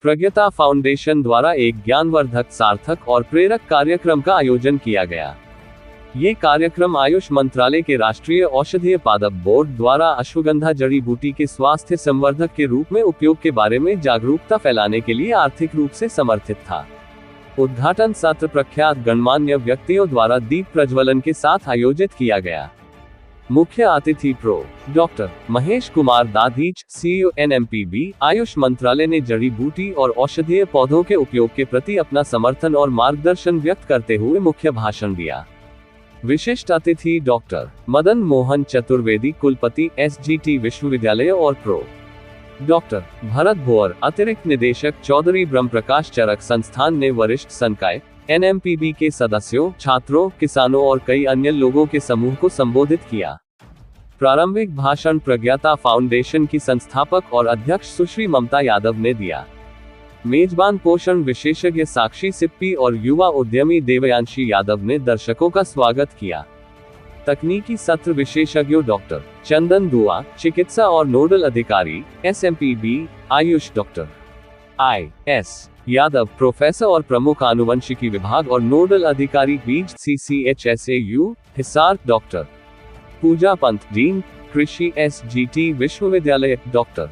प्रज्ञता foundation द्वारा एक ज्ञानवर्धक, सार्थक और प्रेरक कार्यक्रम का आयोजन किया गया। ये कार्यक्रम आयुष मंत्रालय के राष्ट्रीय औषधीय पादप बोर्ड द्वारा अश्वगंधा जड़ी बूटी के स्वास्थ्य संवर्धक के रूप में उपयोग के बारे में जागरूकता फैलाने के लिए आर्थिक रूप से समर्थित था। उद्घाटन सत्र प्रख्यात गणमान्य व्यक्तियों द्वारा दीप प्रज्वलन के साथ आयोजित किया गया। मुख्य अतिथि pro doctor Mahesh Kumar Dadhich, CEO NMPB Ayush मंत्रालय ने जड़ी बूटी और औषधीय पौधों के उपयोग के प्रति अपना समर्थन और मार्गदर्शन व्यक्त करते हुए मुख्य भाषण दिया। विशिष्ट अतिथि डॉक्टर मदन मोहन चतुर्वेदी, कुलपति SGT विश्वविद्यालय और प्रो डॉक्टर भरत भोर, अतिरिक्त निदेशक चौधरी ब्रह्मप्रकाश चरक संस्थान ने वरिष्ठ संकाय NMPB के सदस्यों, छात्रों, किसानों और कई अन्य लोगों के समूह को संबोधित किया। प्रारंभिक भाषण प्रज्ञता फाउंडेशन की संस्थापक और अध्यक्ष सुश्री ममता यादव ने दिया। मेजबान पोषण विशेषज्ञ साक्षी सिप्पी और युवा उद्यमी देवयांशी यादव ने दर्शकों का स्वागत किया। तकनीकी सत्र विशेषज्ञों डॉक्टर चंदन दुआ, चिकित्सा और नोडल अधिकारी SMPB Ayush doctor IS Yadav, professor और प्रमुख आनुवंशिकी विभाग और नोडल अधिकारी बीज CCHSAU हिसार डॉक्टर पूजा पंत, डीन कृषि SGT विश्वविद्यालय डॉक्टर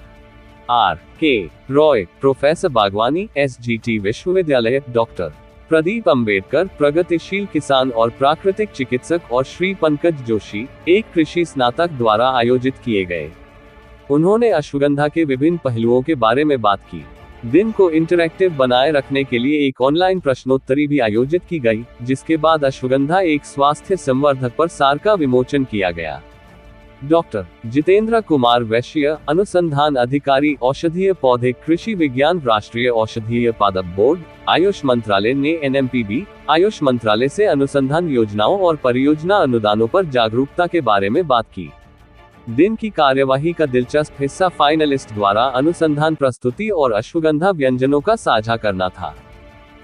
RK रॉय, प्रोफेसर बागवानी SGT विश्वविद्यालय डॉक्टर प्रदीप अंबेडकर, प्रगतिशील किसान और प्राकृतिक चिकित्सक और श्री पंकज जोशी, एक कृषि स्नातक द्वारा आयोजित किए गए। उन्होंने अश्वगंधा के विभिन्न पहलुओं के बारे में बात की। दिन को इंटरैक्टिव बनाए रखने के लिए एक ऑनलाइन प्रश्नोत्तरी भी आयोजित की गई, जिसके बाद अश्वगंधा एक स्वास्थ्य संवर्धक पर सार का विमोचन किया गया। डॉक्टर जितेंद्र कुमार वैश्य, अनुसंधान अधिकारी औषधीय पौधे कृषि विज्ञान, राष्ट्रीय औषधीय पादप बोर्ड आयुष मंत्रालय ने NMPB आयुष मंत्रालय से अनुसंधान योजनाओं और परियोजना अनुदानों पर जागरूकता के बारे में बात की। दिन की कार्यवाही का दिलचस्प हिस्सा फाइनलिस्ट द्वारा अनुसंधान प्रस्तुति और अश्वगंधा व्यंजनों का साझा करना था।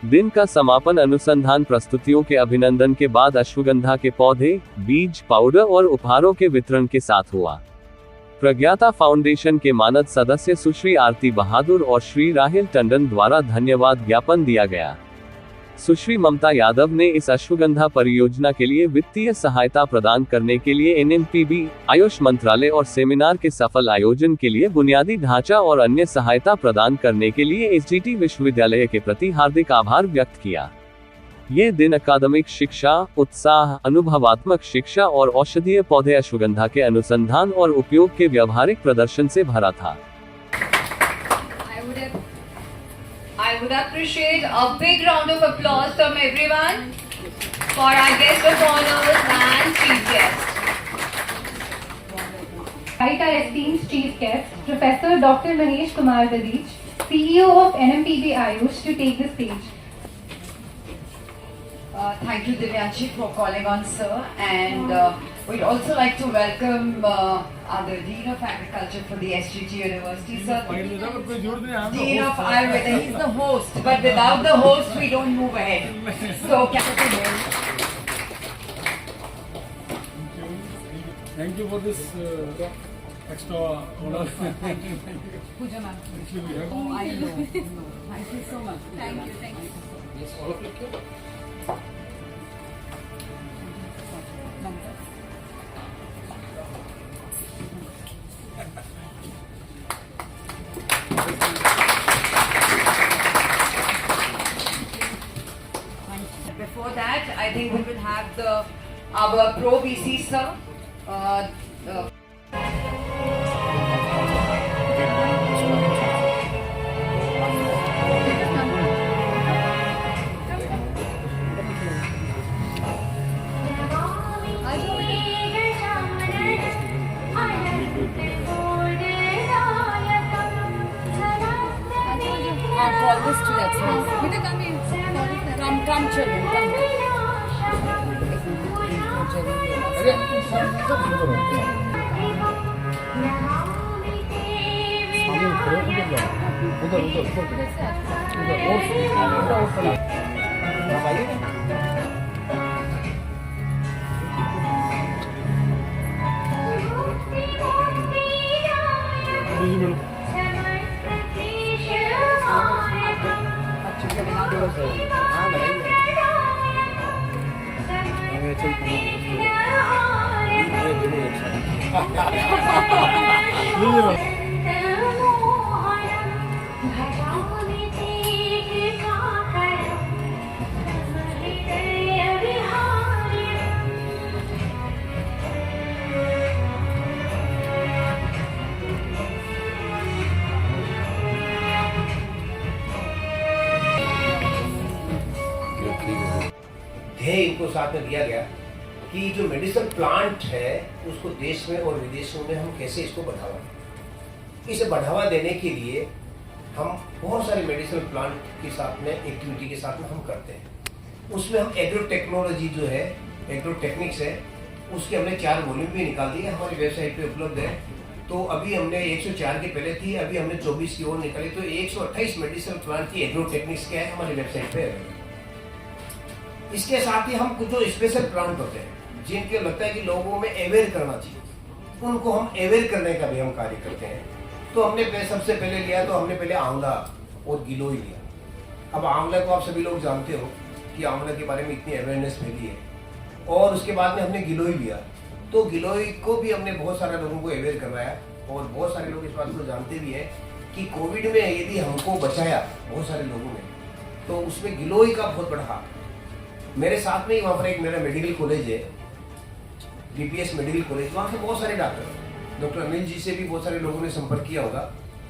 दिन का समापन अनुसंधान प्रस्तुतियों के अभिनंदन के बाद अश्वगंधा के पौधे, बीज, पाउडर और उपहारों के वितरण के साथ हुआ। प्रज्ञता फाउंडेशन के मानद सदस्य सुश्री आरती बहादुर और श्री राहिल टंडन द्वारा धन्यवाद ज्ञापन दिया गया। सुश्री ममता यादव ने इस अश्वगंधा परियोजना के लिए वित्तीय सहायता प्रदान करने के लिए NMPB आयुष मंत्रालय और सेमिनार के सफल आयोजन के लिए बुनियादी ढांचा और अन्य सहायता प्रदान करने के लिए SGT विश्वविद्यालय के प्रति हार्दिक आभार व्यक्त किया। ये दिन अकादमिक शिक्षा, उत्साह, अनुभवात्मक शिक्षा और औषधीय पौधे अश्वगंधा के अनुसंधान और उपयोग के व्यावहारिक प्रदर्शन से भरा था। I would appreciate a big round of applause from everyone for our guest of honors and chief guests. Invite our esteemed chief guest, Professor Dr. Mahesh Kumar Dadich, CEO of NMPB Ayush, to take the stage. Thank you, Divyanshi, for calling on sir, and we'd also like to welcome the Dean of Agriculture for the SGT University, sir. Dean of Ayurveda, he's the host, but without the host, we don't move ahead. So, Thank you for this extra honor. Thank you. Puja ma'am. Oh, I know. Thank you so much. Thank you. Yes, all of you. Before that, I think we will have our Pro VC sir. Call this to that side. Come children, come. ध्येय इनको साथ में दिया गया कि जो medicine plant है उसको देश में और विदेशों में हम कैसे इसको बढ़ावा दें। इसे बढ़ावा देने के लिए हम बहुत सारे मेडिसिन प्लांट के साथ में एक्टिविटी के साथ में हम करते हैं। उसमें हम एग्रो टेक्नोलॉजी जो है, एग्रो टेक्निक्स है, उसके हमने 4 वॉल्यूम भी निकाल दिए, हमारी वेबसाइट पे उपलब्ध है। तो अभी हमने 104 के पहले थी, अभी हमने 24 की ओर निकाली, तो 128 मेडिसिन प्लांट की एग्रो टेक्निक्स क्या है हमारी वेबसाइट पे है। इसके साथ ही हम कुछ जो स्पेशल प्लांट होते हैं जिनके लगता है कि लोगों में अवेयर करना चाहिए, उनको हम अवेयर करने का भी हम कार्य करते हैं। तो हमने सबसे पहले लिया, तो हमने पहले आंवला और गिलोय लिया। अब आंवला को आप सभी लोग जानते हो कि आंवला के बारे में इतनी अवेयरनेस फैली है, और उसके बाद में हमने गिलोय लिया। तो गिलोय को भी हमने बहुत सारे लोगों को अवेयर करवाया, और बहुत सारे लोग इस बात को जानते भी है कि कोविड में यदि हमको बचाया बहुत सारे लोगों ने, तो उसमें गिलोय का बहुत बड़ा हाथ। मेरे साथ में ही वहाँ पर एक मेरा मेडिकल कॉलेज है, DPS मेडिकल कॉलेज, वहाँ से बहुत सारे डॉक्टर अनिल जी से भी बहुत सारे लोगों ने संपर्क किया होगा।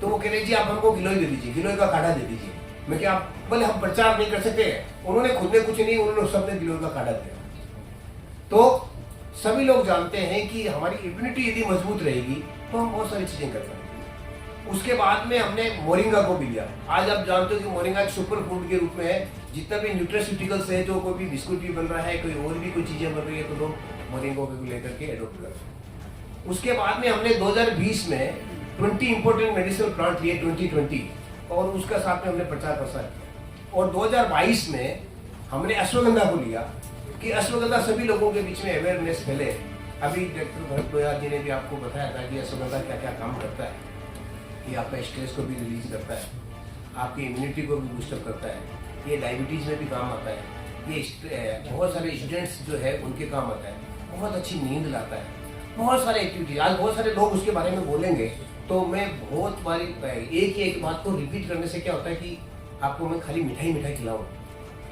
तो वो कह रहे जी आप हमको गिलोय दे दीजिए, गिलोय का काढ़ा दे दीजिए। मैं क्या आप बोले हम प्रचार नहीं कर सकते हैं, उन्होंने खुद ने कुछ नहीं, उन्होंने सबने गिलोय का काढ़ा दिया। तो सभी लोग जानते हैं कि हमारी इम्यूनिटी यदि मजबूत रहेगी तो हम बहुत सारी चीजें कर सकते हैं। उसके बाद में हमने मोरिंगा को भी लिया। आज आप जानते हो कि मोरिंगा एक सुपर फूड के रूप में है, जितना भी न्यूट्रास्यूटिकल्स है, जो कोई भी बिस्कुट भी बन रहा है, कोई और भी कोई चीजें बन रही है, तो लोग मोरिंगा को लेकर के एडोप्ट करते हैं। उसके बाद में हमने 2020 में 20 इंपोर्टेंट मेडिसिनल प्लांट लिए 2020, और उसका साथ में हमने प्रचार प्रसार किया। और 2022 में हमने अश्वगंधा को लिया कि अश्वगंधा सभी लोगों के बीच में अवेयरनेस फैले। अभी डॉक्टर भरत लोहिया जी ने भी आपको बताया था कि अश्वगंधा क्या क्या काम करता है, कि आपका स्ट्रेस को भी रिलीज करता है, आपकी इम्यूनिटी को भी बूस्टअप करता है, ये डायबिटीज में भी काम आता है, ये बहुत सारे स्टूडेंट्स जो है उनके काम आता है, बहुत अच्छी नींद लाता है, बहुत सारे एक्टिविटीज। आज बहुत सारे लोग उसके बारे में बोलेंगे, तो मैं बहुत बारी एक ही एक बात को रिपीट करने से क्या होता है कि आपको मैं खाली मिठाई खिलाऊँ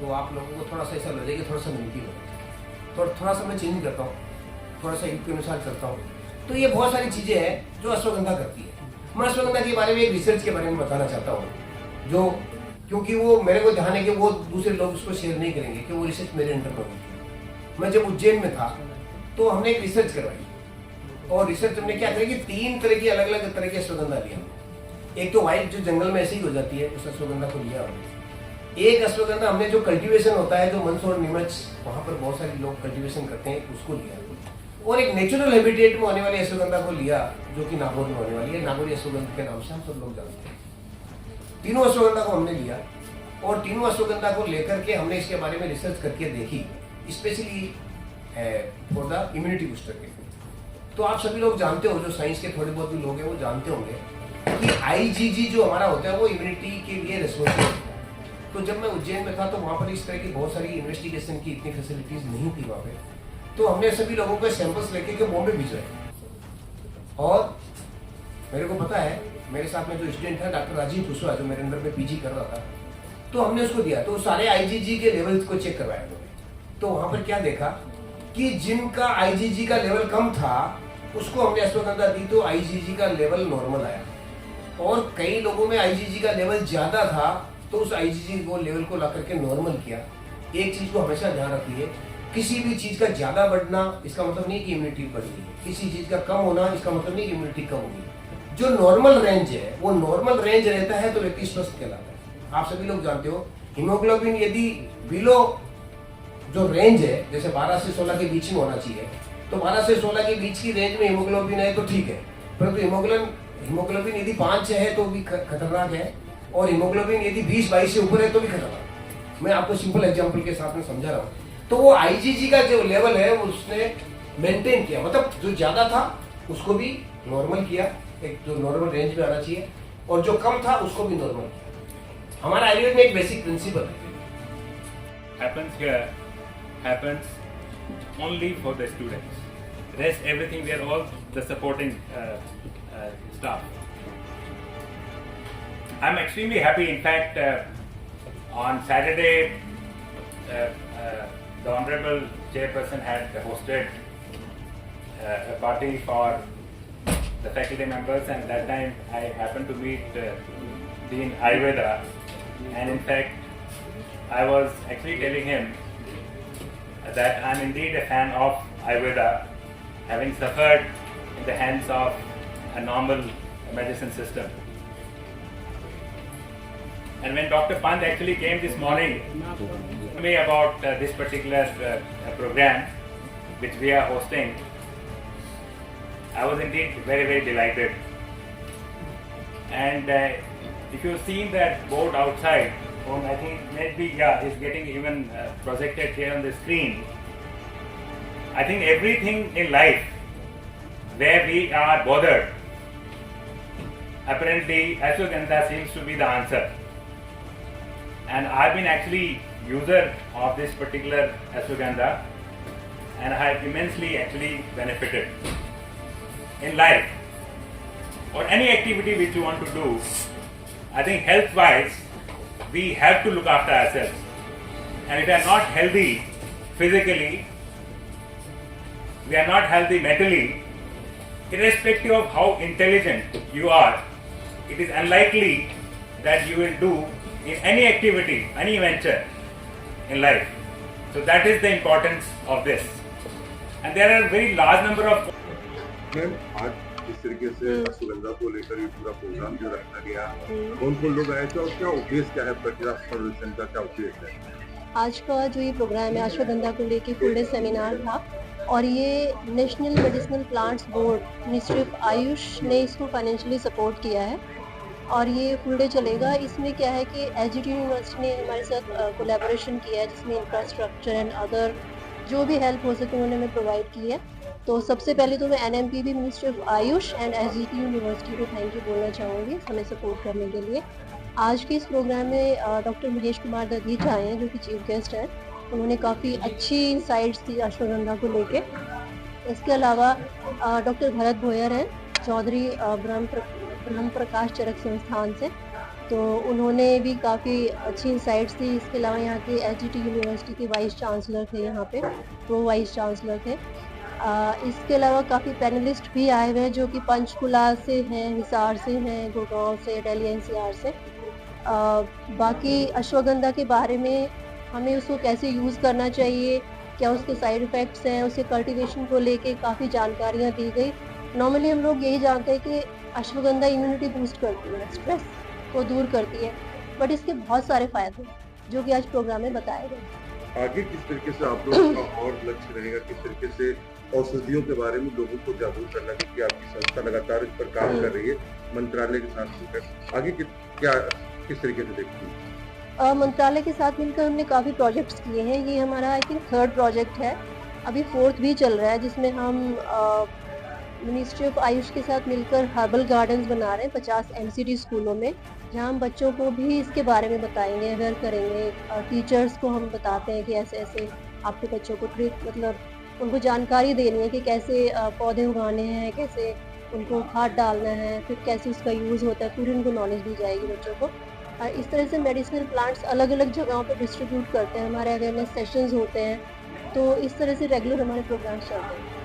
तो आप लोगों को थोड़ा सा ऐसा लगेगा, थोड़ा सा नमकीन हो, तो थोड़ा सा मैं चेंज करता हूँ, थोड़ा सा युग के अनुसार करता हूँ। तो ये बहुत सारी चीजें हैं जो अश्वगंधा करती है। मैं अश्वगंधा के बारे में एक रिसर्च के बारे में बताना चाहता हूँ, जो क्योंकि वो मेरे को ध्यान है कि वो दूसरे लोग उसको शेयर नहीं करेंगे, कि वो रिसर्च मेरे अंडर में हुई। मैं जब उज्जैन में था तो हमने एक रिसर्च करवाई, और रिसर्च हमने क्या करी कि 3 तरह की अलग अलग तरह की अश्वगंधा लिया। एक तो व्हाइट जो जंगल में ऐसे ही हो जाती है, उस अश्वगंधा को लिया हमने। एक अश्वगंधा हमने जो कल्टीवेशन होता है, जो मंदसौर नीमच वहाँ पर बहुत सारे लोग कल्टीवेशन करते हैं, उसको लिया। और एक नेचुरल हैबिटेट में होने वाली अश्वगंधा को लिया, जो कि नागौर में होने वाली है, नागौरी अश्वगंधा के नाम से हम सब लोग जानते हैं। तीनों अश्वगंधा को हमने लिया, और तीनों अश्वगंधा को लेकर के हमने इसके बारे में रिसर्च करके देखी, specially for the immunity booster के। तो आप सभी लोग जानते हो, जो साइंस के थोड़े बहुत भी लोग हैं वो जानते होंगे कि IgG जो हमारा होता है वो इम्यूनिटी के लिए रिस्पॉन्सिबल होता है। तो जब मैं उज्जैन में था तो वहाँ पर इस तरह की बहुत सारी इन्वेस्टिगेशन की इतनी फैसिलिटीज नहीं थी वहाँ पे। तो हमने सभी लोगों के सैंपल्स लेके के बॉम्बे भिजवाए, और मेरे को पता है मेरे साथ में जो स्टूडेंट था डॉक्टर राजीव कुशवाहा, जो मेरे अंदर में PG कर रहा था, तो हमने उसको दिया। तो सारे IgG के लेवल्स को चेक करवाया उन्होंने। तो वहाँ पर क्या देखा कि जिनका IgG का लेवल कम था उसको हमने अश्वगंधा दी, तो IgG का लेवल नॉर्मल आया। और कई लोगों में IgG का लेवल ज्यादा था, तो उस IgG को लेवल को ला करके नॉर्मल किया। एक चीज को हमेशा ध्यान रखिए, किसी भी चीज का ज्यादा बढ़ना इसका मतलब नहीं कि इम्यूनिटी बढ़ी, किसी चीज का कम होना इसका मतलब नहीं कि इम्यूनिटी कम होगी। जो नॉर्मल रेंज है वो नॉर्मल रेंज रहता है तो व्यक्ति स्वस्थ कहलाता है। आप सभी लोग जानते हो हीमोग्लोबिन यदि बिलो जो रेंज है, जैसे 12 से 16 के बीच में होना चाहिए, तो 12 से 16 के बीच की रेंज में हीमोग्लोबिन है तो ठीक है, परंतु हीमोग्लोबिन यदि 5 है तो भी खतरनाक है, और हीमोग्लोबिन यदि 20-22 से ऊपर है तो भी खतरनाक। मैं आपको सिंपल एग्जांपल के साथ में समझा रहा हूँ। तो वो IgG का जो लेवल है वो उसने मेंटेन किया, मतलब जो ज्यादा था उसको भी नॉर्मल किया, एक जो नॉर्मल रेंज में आना चाहिए, और जो कम था उसको भी नॉर्मल किया। हमारा आयुर्वेद में एक बेसिक प्रिंसिपल है happens here happens only for the students. Rest everything, we are all the supporting staff. I'm extremely happy. In fact, on Saturday, the Honorable Chairperson had hosted a party for the faculty members, and that time I happened to meet Dean Ayurveda, and in fact I was actually telling him that I'm indeed a fan of Ayurveda, having suffered in the hands of a normal medicine system. And when Dr. Pant actually came this morning to me about this particular program which we are hosting, I was indeed very, very delighted. And if you've seen that board outside, I think maybe it's getting even projected here on the screen. I think everything in life where we are bothered, apparently ashwagandha seems to be the answer. And I've been actually user of this particular ashwagandha, and I have immensely actually benefited in life or any activity which you want to do. I think health wise we have to look after ourselves, and if we are not healthy physically, we are not healthy mentally, irrespective of how intelligent you are, it is unlikely that you will do in any activity, any venture in life. So that is the importance of this. And there are a very large number of... ma'am, आज इस तरीके से अश्वगंधा को लेकर ये पूरा programme जो रखा गया, कौन-कौन लोग आए थे और क्या उद्देश्य क्या है, प्रतिराष्ट्र फाउंडेशन का क्या उद्देश्य है? आज का जो ये प्रोग्राम है अश्वगंधा को लेकर फुल डे सेमिनार था, और ये national medicinal plants board, ministry of Ayush ने इसको फाइनेंशियली सपोर्ट किया है और ये फुल डे चलेगा। इसमें क्या है कि एसजीटी यूनिवर्सिटी ने हमारे साथ कोलैबोरेशन किया है, जिसमें इंफ्रास्ट्रक्चर एंड अदर जो भी हेल्प हो सके उन्होंने हमें प्रोवाइड की है। तो सबसे पहले तो मैं NMPB, ministry of AYUSH and SGT university को थैंक यू बोलना चाहूँगी हमें सपोर्ट करने के लिए। आज के इस प्रोग्राम में डॉक्टर महेश कुमार दधीच आए हैं जो कि चीफ गेस्ट हैं। उन्होंने काफ़ी अच्छी इंसाइट्स दी अश्वगंधा को लेके। इसके अलावा डॉक्टर भरत भोयर हैं चौधरी ब्रह्म प्रकाश चरक संस्थान से, तो उन्होंने भी काफ़ी अच्छी इंसाइट्स दी। इसके अलावा यहाँ के एसजीटी यूनिवर्सिटी के वाइस चांसलर थे, यहाँ पे प्रो वाइस चांसलर थे। इसके अलावा काफ़ी पैनलिस्ट भी आए हुए हैं जो कि पंचकुला से हैं, हिसार से हैं, गुड़गांव से, दिल्ली एनसीआर से। बाकी अश्वगंधा के बारे में हमें उसको कैसे यूज़ करना चाहिए, क्या उसके साइड इफ़ेक्ट्स हैं, उसके कल्टीवेशन को लेके काफ़ी जानकारियाँ दी गई। नॉर्मली हम लोग यही जानते हैं कि अश्वगंधा इम्यूनिटी बूस्ट करती है, स्ट्रेस को दूर करती है, बट इसके बहुत सारे फ़ायदे जो कि आज प्रोग्राम में बताए गए। आगे किस तरीके से आप लोगों का और लक्ष्य रहेगा, किस तरीके से औषधियों के बारे में लोगों को जागरूक करना, क्योंकि आपकी संस्था लगातार इस पर काम कर रही है मंत्रालय के साथ मिलकर, आगे क्या किस तरीके से देखती है? मंत्रालय के साथ मिलकर हमने काफ़ी प्रोजेक्ट्स किए हैं। ये हमारा आई थिंक 3rd प्रोजेक्ट है, अभी 4th भी चल रहा है, जिसमें हम मिनिस्ट्री ऑफ आयुष के साथ मिलकर हर्बल गार्डन्स बना रहे हैं 50 एमसीडी स्कूलों में, जहाँ हम बच्चों को भी इसके बारे में बताएंगे, अवेयर करेंगे। टीचर्स को हम बताते हैं कि ऐसे ऐसे आपके बच्चों को मतलब उनको जानकारी देनी है कि कैसे पौधे उगाने हैं, कैसे उनको खाद डालना है, फिर कैसे उसका यूज़ होता है, पूरी उनको नॉलेज दी जाएगी बच्चों को। इस तरह से मेडिसिनल प्लांट्स अलग अलग जगहों पर डिस्ट्रीब्यूट करते हैं, हमारे अवेयरनेस सेशंस होते हैं, तो इस तरह से रेगुलर हमारे प्रोग्राम्स चलते हैं।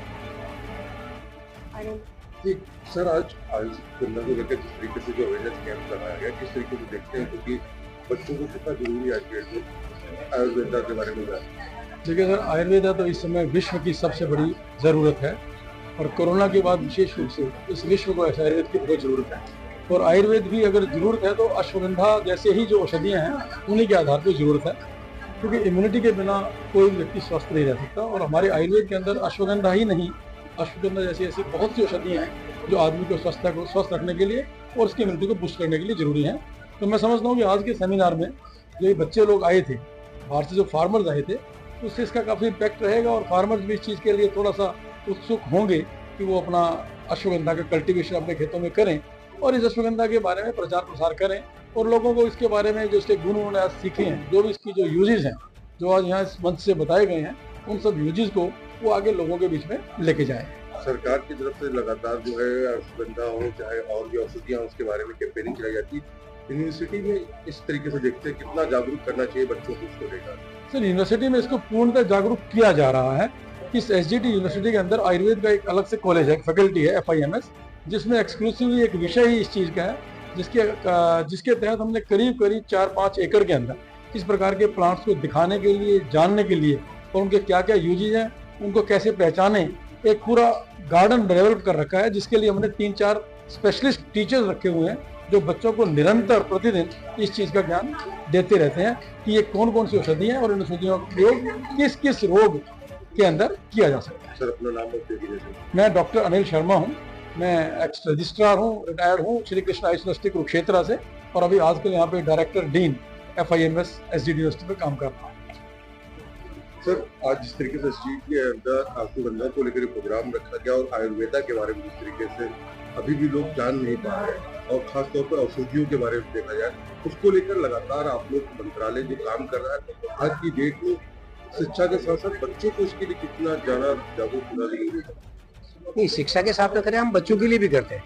जी सर, आज अश्वगंधा को लेकर जिस तरीके से जो अवेयरनेस कैंप लगाया गया, किस तरीके से देखते हैं, क्योंकि बच्चों को कितना जरूरी है आज के डेट में आयुर्वेदा के बारे में जानना? देखिए सर, आयुर्वेदा तो इस समय विश्व की सबसे बड़ी ज़रूरत है, और कोरोना के बाद विशेष रूप से इस विश्व को ऐसे आयुर्वेद की बहुत ज़रूरत है। और आयुर्वेद भी अगर ज़रूरत है तो अश्वगंधा जैसे ही जो औषधियाँ हैं उन्हीं के आधार पर ज़रूरत है, क्योंकि इम्यूनिटी के बिना कोई व्यक्ति स्वस्थ नहीं रह सकता। और हमारे आयुर्वेद के अंदर अश्वगंधा ही नहीं, अश्वगंधा जैसी ऐसी बहुत सी औषधियाँ हैं जो आदमी को स्वस्थ रखने के लिए और उसकी इम्यूनिटी को बूस्ट करने के लिए ज़रूरी हैं। तो मैं समझता हूँ कि आज के सेमिनार में जो ये बच्चे लोग आए थे, बाहर से जो फार्मर्स आए थे, उससे इसका काफ़ी इम्पैक्ट रहेगा, और फार्मर्स भी इस चीज़ के लिए थोड़ा सा उत्सुक होंगे कि वो अपना अश्वगंधा का कल्टीवेशन अपने खेतों में करें और इस अश्वगंधा के बारे में प्रचार प्रसार करें, और लोगों को इसके बारे में जो इसके गुण उन्होंने आज सीखे हैं, जो भी इसकी जो यूजेस हैं जो आज यहाँ इस मंच से बताए गए हैं, उन सब यूजेस को वो आगे लोगों के बीच में लेके जाए। सरकार की तरफ से लगातार जो है अश्वगंधा हो चाहे और भी औषधियाँ उसके बारे में कैंपेनिंग चलाई जाती है। यूनिवर्सिटी में इस तरीके से देखते हैं कितना जागरूक करना चाहिए बच्चों को उसको लेकर। सर यूनिवर्सिटी में इसको पूर्णतः जागरूक किया जा रहा है। इस एसजीटी यूनिवर्सिटी के अंदर आयुर्वेद का एक अलग से कॉलेज है, फैकल्टी है FIMS, जिसमें एक्सक्लूसिवली एक विषय ही इस चीज़ का है, जिसके तहत हमने करीब 4-5 एकड़ के अंदर इस प्रकार के प्लांट्स को दिखाने के लिए, जानने के लिए और उनके क्या क्या यूजेज हैं, उनको कैसे पहचाने, एक पूरा गार्डन डेवलप कर रखा है, जिसके लिए हमने 3-4 स्पेशलिस्ट टीचर्स रखे हुए हैं जो बच्चों को निरंतर प्रतिदिन इस चीज़ का ज्ञान देते रहते हैं कि ये कौन कौन सी औषधि हैं और इन औषधियों का प्रयोग किस किस रोग के अंदर किया जा सकता है। सर अपना नाम बता दीजिए। मैं डॉक्टर अनिल शर्मा हूँ, मैं एक्स रजिस्ट्रार हूँ, रिटायर्ड हूँ श्री कृष्ण आयुष यूनिवर्सिटी कुरुक्षेत्र से, और अभी आजकल यहाँ पे director dean FIMS SGT university पे काम कर रहा हूँ। सर आज जिस तरीके से एसजीटी के अंदर अश्वगंधा को लेकर प्रोग्राम रखा गया और आयुर्वेदा के बारे में जिस तरीके से अभी भी लोग जान नहीं पा रहे हैं और खासतौर पर औषधियों के बारे में देखा जाए, उसको लेकर लगातार आप लोग मंत्रालय जो काम कर रहा है आज की डेट में शिक्षा के साथ साथ बच्चों को इसके लिए कितना ज्यादा जागरूक होना जरूरी है? नहीं, शिक्षा के साथ तो करें, हम बच्चों के लिए भी करते हैं।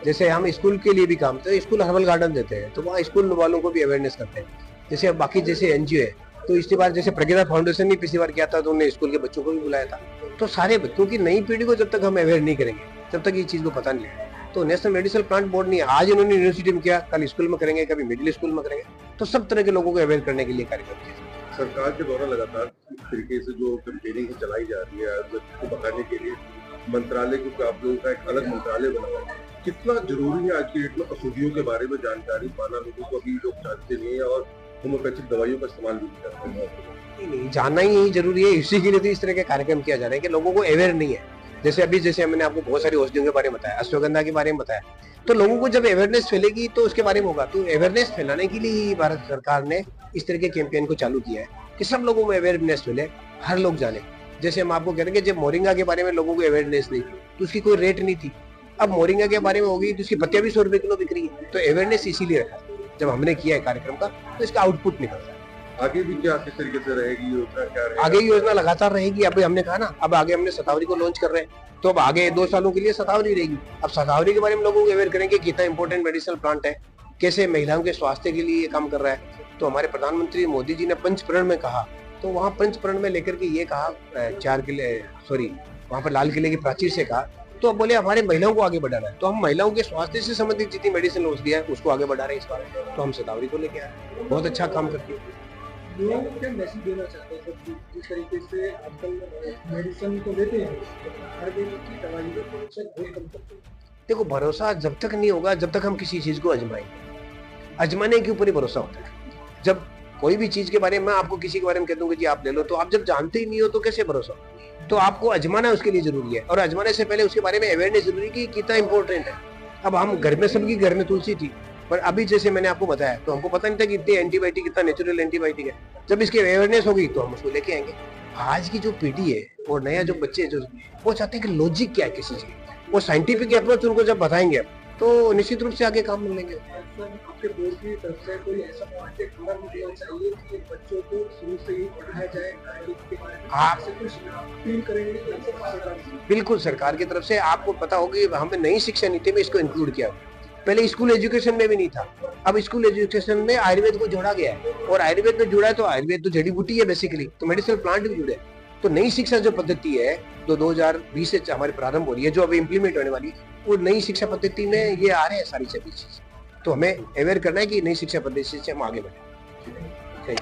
जैसे हम स्कूल के लिए भी काम करते हैं, स्कूल हर्बल गार्डन देते हैं तो वहाँ स्कूल वालों को भी अवेयरनेस करते हैं। जैसे बाकी जैसे NGO है तो इसी बार जैसे प्रज्ञा फाउंडेशन ने पिछली बार किया था तो उन्होंने स्कूल के बच्चों को भी बुलाया था। तो सारे बच्चों की नई पीढ़ी को जब तक हम अवेयर नहीं करेंगे तब तक ये चीज को पता नहीं है। तो नेशनल मेडिसिनल प्लांट बोर्ड नहीं, आज इन्होंने यूनिवर्सिटी में किया, कल स्कूल में करेंगे, कभी मिडिल स्कूल में करेंगे, तो सब तरह के लोगों को अवेयर करने के लिए कार्यक्रम किया। सरकार के द्वारा लगातार इस तरीके से जो कैंपेनिंग चलाई जा रही है को बताने के लिए मंत्रालय को आप लोगों का एक अलग मंत्रालय बना हुआ है, कितना जरूरी है आज की डेट में औषधियों के बारे में जानकारी पाना? लोगों को अभी लोग जानते नहीं है और होम्योपैथिक दवाइयों का इस्तेमाल भी करते हैं। नहीं, जानना ही जरूरी है, इसी के लिए तो इस तरह के कार्यक्रम किया जा रहा है कि लोगों को अवेयर नहीं है। जैसे मैंने आपको बहुत सारी औषधियों के बारे में बताया, अश्वगंधा के बारे में बताया, तो लोगों को जब अवेयरनेस फैलेगी तो उसके बारे में होगा। तो अवेयरनेस फैलाने के लिए ही भारत सरकार ने इस तरह के कैंपेन को चालू किया है कि सब लोगों में अवेयरनेस फैले, हर लोग जाने। जैसे हम आपको कह रहे हैं कि जब मोरिंगा के बारे में लोगों को अवेयरनेस नहीं थी तो उसकी कोई रेट नहीं थी, अब मोरिंगा के बारे में होगी तो उसकी पत्तियां भी 100 रुपए किलो बिक रही है। तो अवेयरनेस इसीलिए रखा जब हमने किया है कार्यक्रम का, तो इसका आउटपुट निकल रहा है। आगे भी क्या किस तरीके से रहेगी योजना, क्या रहेगा? आगे योजना लगातार रहेगी। अभी हमने कहा ना, अब आगे हमने शतावरी को लॉन्च कर रहे हैं, तो अब आगे 2 सालों के लिए शतावरी रहेगी। अब शतावरी के बारे में लोगों को अवेयर करेंगे कितना इंपॉर्टेंट मेडिसिनल प्लांट है, कैसे महिलाओं के स्वास्थ्य के लिए काम कर रहा है। तो हमारे प्रधानमंत्री मोदी जी ने पंचप्रण में कहा, तो वहाँ पंचप्रण में लेकर के ये कहा, वहाँ पर लाल किले की प्राचीर से कहा, तो अब बोले हमारे महिलाओं को आगे बढ़ाना है। तो हम महिलाओं के स्वास्थ्य से संबंधित जितनी मेडिसिन औषधियां है उसको आगे बढ़ा रहे हैं इस बार। तो हम शतावरी को लेके आए, बहुत अच्छा काम करती है। लोगों को क्या मैसेज देना चाहते हैं सर, जिस तरीके से आजकल मेडिसिन तो लेते हैं, आयुर्वेद की दवाई को बहुत कम करते हैं। देखो, भरोसा जब तक नहीं होगा जब तक हम किसी चीज को आजमाएंगे, आजमाने के ऊपर ही भरोसा होता है। जब कोई भी चीज के बारे में आपको किसी के बारे में कह दूंगा जी आप ले लो, तो आप जब जानते ही नहीं हो तो कैसे भरोसा? तो आपको आजमाना उसके लिए जरूरी है, और आजमाने से पहले उसके बारे में अवेयरनेस जरूरी कि कितना इंपॉर्टेंट है। अब हम घर में, सबकी घर में तुलसी थी, पर अभी जैसे मैंने आपको बताया तो हमको पता नहीं था कि इतने एंटीबायोटिक, कितना नेचुरल एंटीबायोटिक है। जब इसकी अवेयरनेस होगी तो हम उसको लेके आएंगे। आज की जो पीढ़ी है और नया जो बच्चे जो वो चाहते हैं कि लॉजिक क्या है किसी चीज, वो साइंटिफिक अप्रोच उनको जब बताएंगे तो निश्चित रूप से आगे काम मिलेंगे। आपके बोर्ड की तरफ से कोई ऐसा पॉइंट देना चाहिए कि बच्चों को शुरू से ही पढ़ाया जाए, आप कुछ फील करेंगे? बिल्कुल, सरकार की तरफ से आपको पता होगी, हमें नई शिक्षा नीति में इसको इंक्लूड किया। पहले स्कूल एजुकेशन में भी नहीं था, अब स्कूल एजुकेशन में आयुर्वेद को जोड़ा गया है, और आयुर्वेद में जुड़ा है तो आयुर्वेद तो जड़ी बूटी है बेसिकली, तो मेडिसिनल प्लांट भी जुड़े। तो नई शिक्षा जो पद्धति है जो 2020 से हमारी प्रारंभ हो रही है, जो अभी इम्प्लीमेंट होने वाली है, वो नई शिक्षा पद्धति में ये आ रहे हैं सारी सभी चीज। तो हमें अवेयर करना है कि नई शिक्षा पद्धति से हम आगे बढ़े।